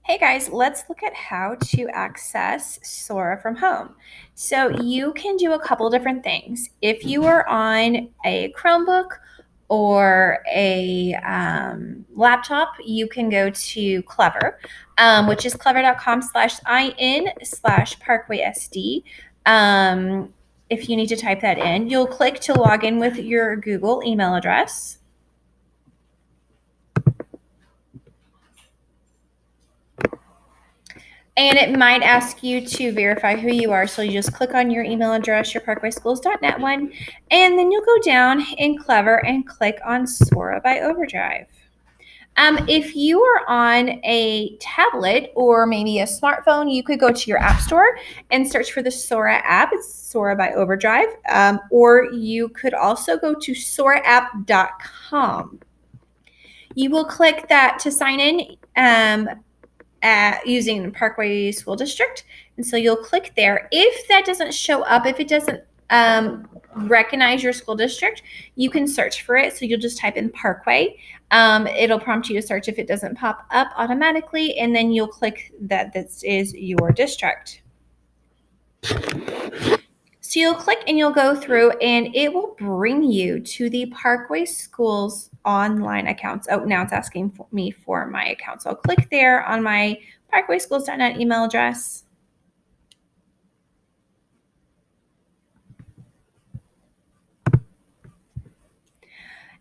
Hey guys, let's look at how to access SORA from home. So you can do a couple different things. If you are on a Chromebook or a laptop, you can go to Clever, which is clever.com/in/parkwaysd. If you need to type that in, you'll click to log in with your Google email address. And it might ask you to verify who you are. So you just click on your email address, your parkwayschools.net one, and then you'll go down in Clever and click on SORA by Overdrive. If you are on a tablet or maybe a smartphone, you could go to your app store and search for the SORA app. It's SORA by Overdrive. Or you could also go to soraapp.com. You will click that to sign in using Parkway School District. And so you'll click there. If that doesn't show up, if it doesn't recognize your school district, you can search for it. So you'll just type in Parkway. It'll prompt you to search if it doesn't pop up automatically, and then you'll click that this is your district. So you'll click and you'll go through and it will bring you to the Parkway Schools online accounts. Oh, now it's asking me for my account. So I'll click there on my parkwayschools.net email address.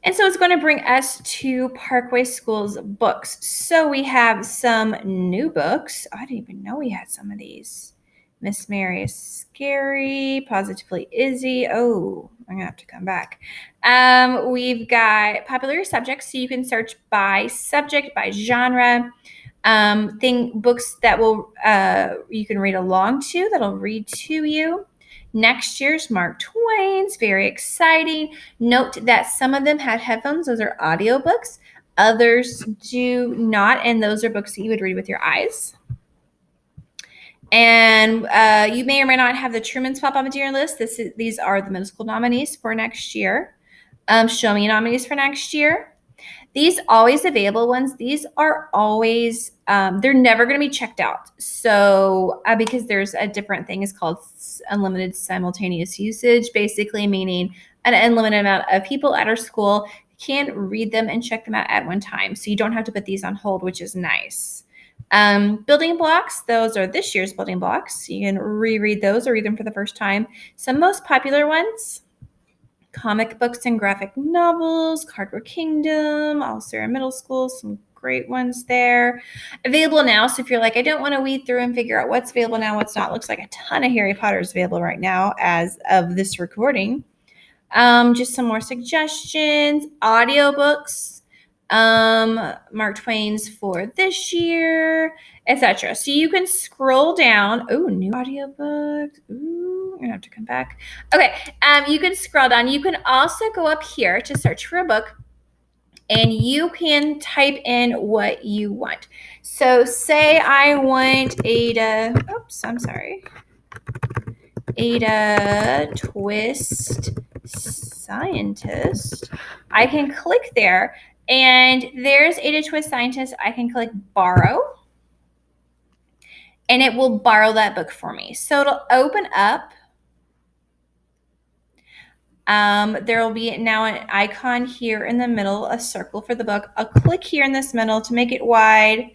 And so it's going to bring us to Parkway Schools books. So we have some new books. I didn't even know we had some of these. Miss Mary is Scary, Positively Izzy. Oh, I'm going to have to come back. We've got popular subjects, so you can search by subject, by genre. Books that will you can read along to, that'll read to you. Next year's Mark Twain's, very exciting. Note that some of them had headphones. Those are audiobooks. Others do not, and those are books that you would read with your eyes. And you may or may not have the Trumans pop up into your list. These are the middle school nominees for next year. Show me nominees for next year. These always available ones, these are always, they're never going to be checked out. So because there's a different thing, it's called unlimited simultaneous usage, basically meaning an unlimited amount of people at our school can read them and check them out at one time. So you don't have to put these on hold, which is nice. Building blocks, those are this year's building blocks. You can reread those or read them for the first time. Some most popular ones: comic books and graphic novels, Cardboard Kingdom, all SORA Middle School, some great ones there. Available now, so if you're like, I don't want to weed through and figure out what's available now, what's not, looks like a ton of Harry Potter is available right now as of this recording. Just some more suggestions, audiobooks, Mark Twain's for this year, etc. So you can scroll down. Oh, new audiobooks. Ooh, I'm gonna have to come back. Okay, you can scroll down. You can also go up here to search for a book, and you can type in what you want. So say I want Ada Twist Scientist. I can click there, and there's Ada Twist Scientist. I can click borrow, and it will borrow that book for me. So it'll open up. There will be now an icon here in the middle, a circle for the book. I'll click here in this middle to make it wide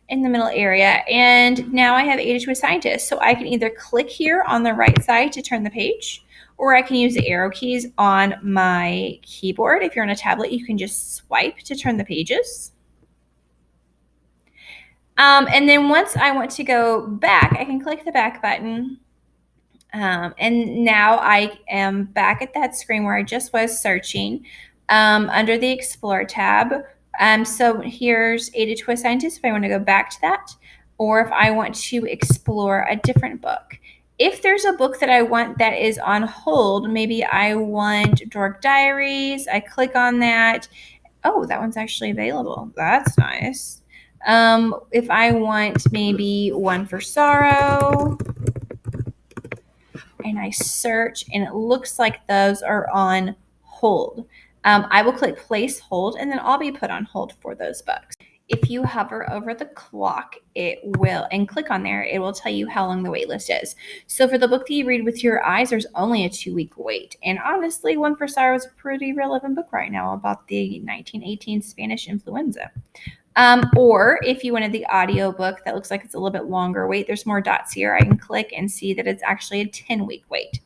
in the middle area. And now I have Ada Twist Scientist. So I can either click here on the right side to turn the page, or I can use the arrow keys on my keyboard. If you're on a tablet, you can just swipe to turn the pages. And then once I want to go back, I can click the back button. And now I am back at that screen where I just was searching under the Explore tab. So here's Ada Twist Scientist if I want to go back to that, or if I want to explore a different book. If there's a book that I want that is on hold, maybe I want Dork Diaries, I click on that. Oh, that one's actually available. That's nice. If I want maybe One for Sorrow, and I search, and it looks like those are on hold. I will click place hold, and then I'll be put on hold for those books. if you hover over the clock, it will, and click on there, it will tell you how long the wait list is. So for the book that you read with your eyes, there's only a 2-week wait. And honestly, One for SORA is a pretty relevant book right now about the 1918 Spanish influenza. Or if you wanted the audio book that looks like it's a little bit longer wait, there's more dots here. I can click and see that it's actually a 10-week wait.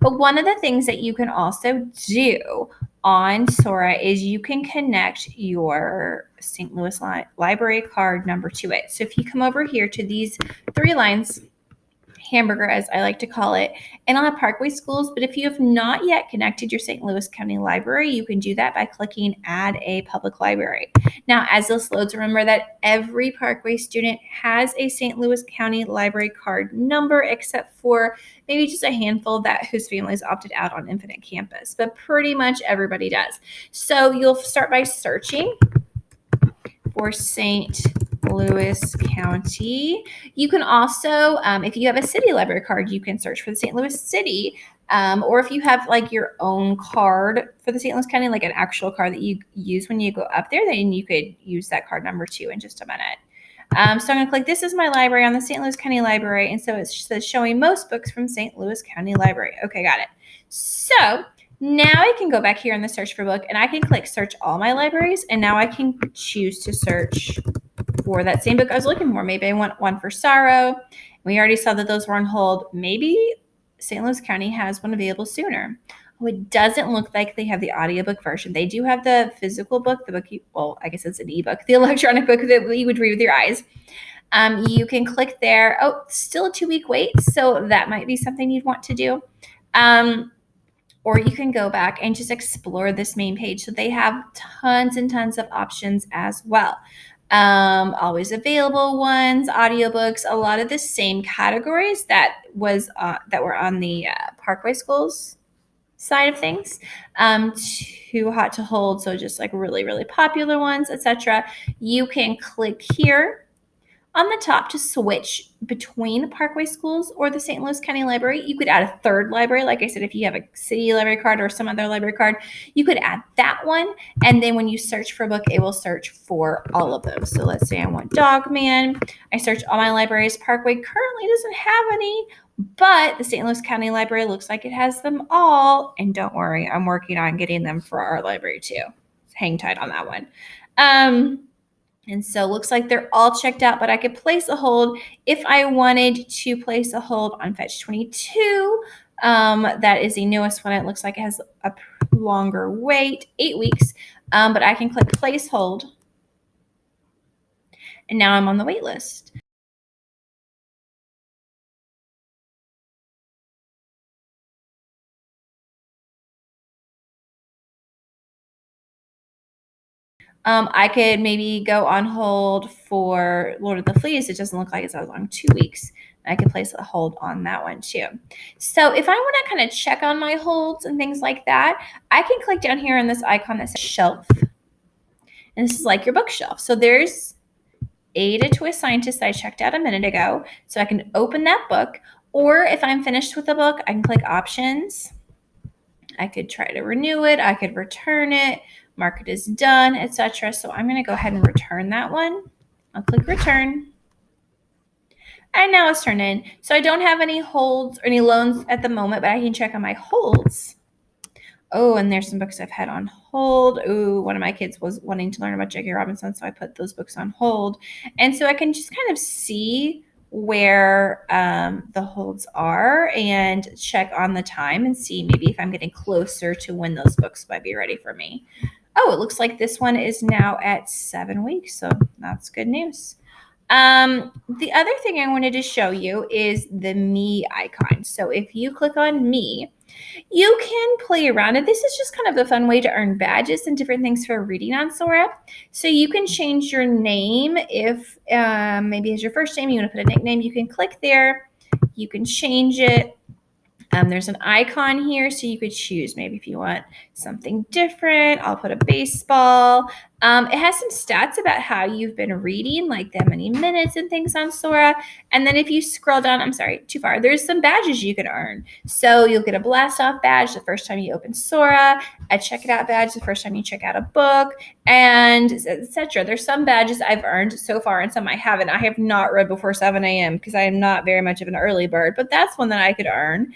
But one of the things that you can also do on SORA is you can connect your St. Louis Library card number to it. So if you come over here to these 3 lines, hamburger as I like to call it, and I'll have Parkway Schools, but if you have not yet connected your St. Louis County Library, you can do that by clicking Add a Public Library. Now, as this loads, remember that every Parkway student has a St. Louis County Library card number, except for maybe just a handful whose families opted out on Infinite Campus, but pretty much everybody does. So you'll start by searching for St. Louis County. You can also, if you have a city library card, you can search for the St. Louis City. Or if you have like your own card for the St. Louis County, like an actual card that you use when you go up there, then you could use that card number too in just a minute. So I'm going to click, this is my library on the St. Louis County Library. And so it says showing most books from St. Louis County Library. Okay, got it. So now I can go back here in the search for book and I can click search all my libraries. And now I can choose to search for that same book I was looking for. Maybe I want One for Sorrow. We already saw that those were on hold. Maybe St. Louis County has one available sooner. Oh, it doesn't look like they have the audiobook version. They do have the physical book, the book, I guess it's an ebook, the electronic book that you would read with your eyes. You can click there. Oh, still a 2-week wait. So that might be something you'd want to do. Or you can go back and just explore this main page. So they have tons and tons of options as well. Always available ones, audiobooks, a lot of the same categories that were on the Parkway Schools side of things. Too Hot to Hold, so just like really, really popular ones, etc. You can click here on the top to switch between the Parkway Schools or the St. Louis County Library. You could add a third library. Like I said, if you have a city library card or some other library card, you could add that one. And then when you search for a book, it will search for all of those. So let's say I want Dogman. I search all my libraries. Parkway currently doesn't have any, but the St. Louis County Library looks like it has them all. And don't worry, I'm working on getting them for our library too. Hang tight on that one. And so it looks like they're all checked out, but I could place a hold if I wanted to place a hold on Fetch 22. That is the newest one. It looks like it has a longer wait, 8 weeks, but I can click place hold. And now I'm on the wait list. I could maybe go on hold for Lord of the Fleas. It doesn't look like it's as long, 2 weeks. I could place a hold on that one too. So if I want to kind of check on my holds and things like that, I can click down here on this icon that says shelf. And this is like your bookshelf. So there's Ada to a Scientist that I checked out a minute ago. So I can open that book. Or if I'm finished with the book, I can click options. I could try to renew it. I could return it, mark it as done, etc. So I'm going to go ahead and return that one. I'll click return. And now it's turned in. So I don't have any holds or any loans at the moment, but I can check on my holds. Oh, and there's some books I've had on hold. Ooh, one of my kids was wanting to learn about Jackie Robinson, so I put those books on hold. And so I can just kind of see where the holds are and check on the time and see maybe if I'm getting closer to when those books might be ready for me. Oh, it looks like this one is now at 7 weeks, so that's good news. The other thing I wanted to show you is the me icon. So if you click on me, you can play around, and this is just kind of a fun way to earn badges and different things for reading on SORA. So you can change your name if maybe as your first name, you want to put a nickname, you can click there, you can change it. There's an icon here, so you could choose maybe if you want something different. I'll put a baseball. It has some stats about how you've been reading, like the many minutes and things on Sora. And then if you scroll down, I'm sorry, too far, there's some badges you can earn. So you'll get a blast off badge the first time you open Sora, a check it out badge the first time you check out a book, and etc. There's some badges I've earned so far and some I haven't. I have not read before 7 a.m. because I am not very much of an early bird, but that's one that I could earn.